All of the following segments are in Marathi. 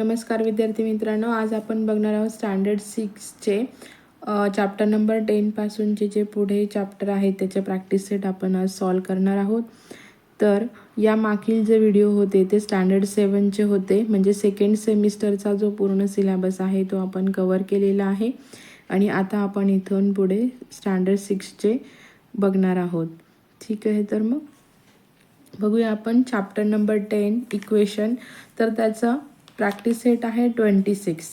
नमस्कार विद्यार्थी मित्रांनो, आज आपण बघणार आहोत स्टँडर्ड 6चे चॅप्टर नंबर 10 पासूनचे जे पुढे चॅप्टर आहेत त्याचे प्रॅक्टिस सेट आपण आज सॉल्व करणार आहोत. तर या मागील जे व्हिडिओ होते ते स्टँडर्ड 7चे होते, म्हणजे सेकंड सेमिस्टरचा जो पूर्ण सिलेबस आहे तो आपण कव्हर केलेला आहे. आणि आता आपण इथून पुढे स्टँडर्ड 6चे बघणार आहोत. ठीक आहे, तर मग बघूया आपण चॅप्टर नंबर 10 इक्वेशन. तर त्याचा प्रॅक्टिस सेट आहे 26.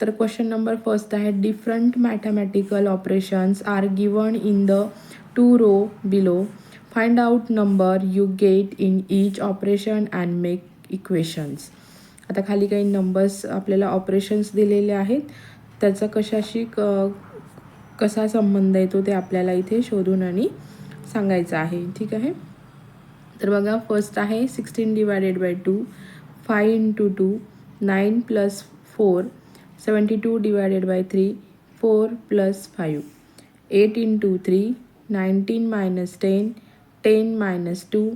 तर क्वेश्चन नंबर फर्स्ट आहे, different mathematical operations are given in the 2 row below. Find out number you get in each operation and make equations. आता खाली काही नंबर्स आपल्याला ऑपरेशन्स दिलेले आहेत, त्याचा कशाशी कसा संबंध येतो ते आपल्याला इथे शोधून आणि सांगायचं आहे. ठीक आहे, तर बघा फर्स्ट आहे 16 divided by 2, 5 into 2, 9 plus 4, 72 divided by 3, 4 plus 5, 8 into 3, 19 minus 10, 10 minus 2,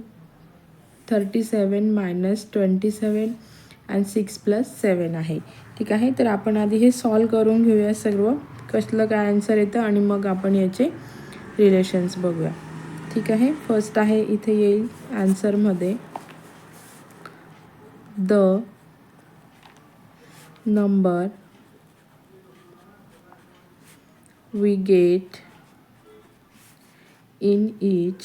37 minus 27 and 6 plus 7 आहे. ठीक आहे, तर आपण आधी हे सॉल्व करून घेऊया सर्व, कसलं काय आन्सर येतं आणि मग आपण याचे रिलेशन्स बघूया. ठीक आहे, फर्स्ट आहे इथे येईल आन्सरमध्ये the number we get in each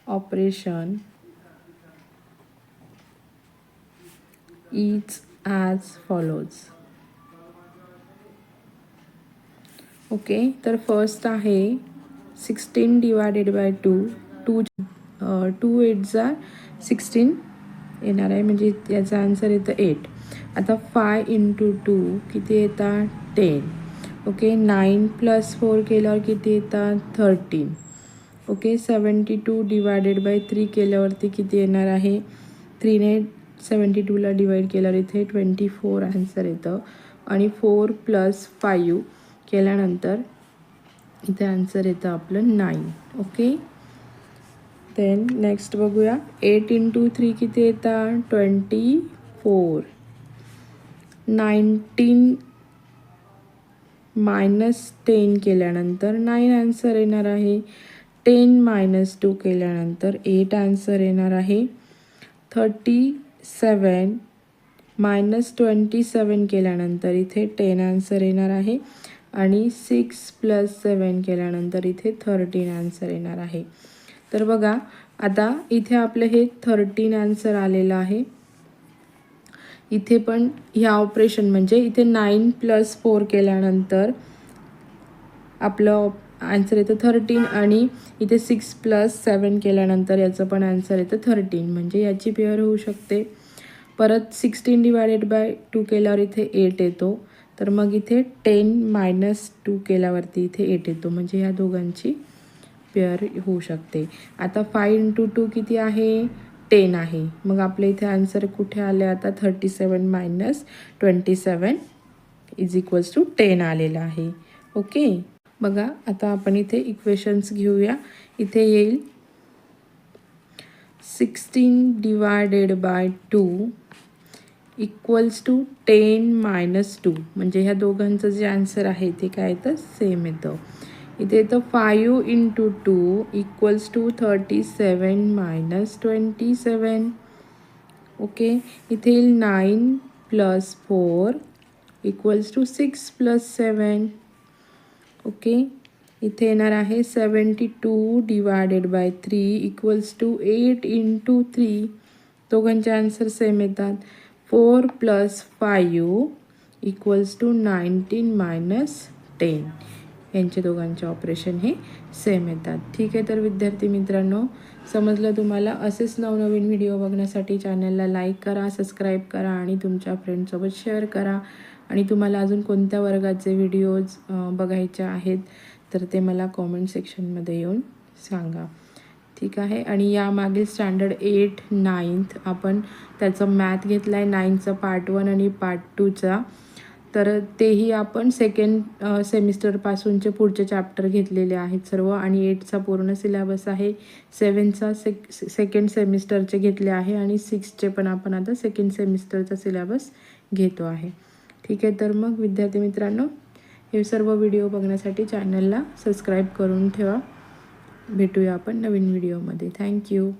operation is as follows. Okay, तर फर्स्ट आहे 16 डिवायडेड बाय 2, 2 8 जा 16 येणार आहे, म्हणजे याचा आन्सर येतं 8. आता 5 इंटू 2 किती येतात 10. ओके, 9 प्लस 4 केल्यावर किती येतात 13. ओके, 72 डिवायडेड बाय 3 केल्यावरती किती येणार आहे, 3ने 72ला डिवाईड केल्यावर इथे 24 आन्सर येतं. आणि 4 प्लस 5 केल्यानंतर इथे आन्सर येतं आपलं 9. ओके, देन नेक्स्ट बघूया 8 इंटू 3 किती येतात 24. 19 मायनस 10 केल्यानंतर 9 आन्सर येणार आहे. 10 मायनस 2 केल्यानंतर 8 आन्सर येणार आहे. 37 मायनस 27 केल्यानंतर इथे 10 आन्सर येणार आहे. आणि 6 प्लस 7 केल्यानंतर इथे 13 आन्सर येणार आहे. तर बघा आता इथे आपलं हे 13 आन्सर आलेलं आहे. इथे पण ह्या ऑपरेशन म्हणजे इथे 9 प्लस 4 केल्यानंतर आपलं आन्सर येतं 13 आणि इथे 6 प्लस 7 केल्यानंतर याचं पण आन्सर येतं 13, म्हणजे याची पेअर होऊ शकते. परत 16 डिवायडेड बाय 2 केल्यावर इथे 8 येतो, तर मग इथे 10 मायनस 2 केल्यावरती इथे 8 येतो, म्हणजे ह्या दोघांची पेअर होऊ शकते. आता 5 इंटू 2 किती आहे 10 आहे, मग आपल्या इथे आन्सर कुठे आले आता 37 मायनस 27 इज इक्वल्स टू 10 आलेला आहे. ओके, बघा आता आपण इथे इक्वेशन्स घेऊया. इथे येईल 16 divided by 2 equals to 10 minus 2, म्हणजे ह्या दोघांचं जे आन्सर आहे ते काय येतं सेम येतं. इथे येतं 5 into 2 equals to 37 minus 27. Okay, इथे येईल 9 plus 4 equals to 6 plus 7. Okay, इथे येणार आहे 72 divided by 3 equals to 8 into 3, दोघांचे आन्सर सेम येतात. 4 प्लस 5 इक्वल्स टू 19 मायनस 10, यांचे दोघांचे ऑपरेशन हे सेम येतात. ठीक आहे, तर विद्यार्थी मित्रांनो समजलं तुम्हाला. असेच नवनवीन व्हिडिओ बघण्यासाठी चॅनलला लाईक करा, सबस्क्राईब करा आणि तुमच्या फ्रेंडसोबत शेअर करा. आणि तुम्हाला अजून कोणत्या वर्गाचे व्हिडिओज बघायचे आहेत तर ते मला कॉमेंट सेक्शनमध्ये येऊन सांगा. ठीक आहे, आणि यामागील स्टँडर्ड 8, 9th आपण त्याचं मॅथ घेतला आहे, 9चं पार्ट 1 आणि पार्ट 2चा. तर तेही आपण सेकंड सेमिस्टरपासूनचे पुढचे चॅप्टर घेतलेले आहेत सर्व. आणि 8चा पूर्ण सिलेबस आहे. 7चा सेकंड सेमिस्टरचे घेतले आहे आणि 6चे पण आपण आता सेकंड सेमिस्टरचा सिलेबस घेतो आहे. ठीक आहे, तर मग विद्यार्थी मित्रांनो, हे सर्व व्हिडिओ बघण्यासाठी चॅनलला सबस्क्राईब करून ठेवा. भेटूया आपण नवीन व्हिडिओमध्ये. थँक्यू.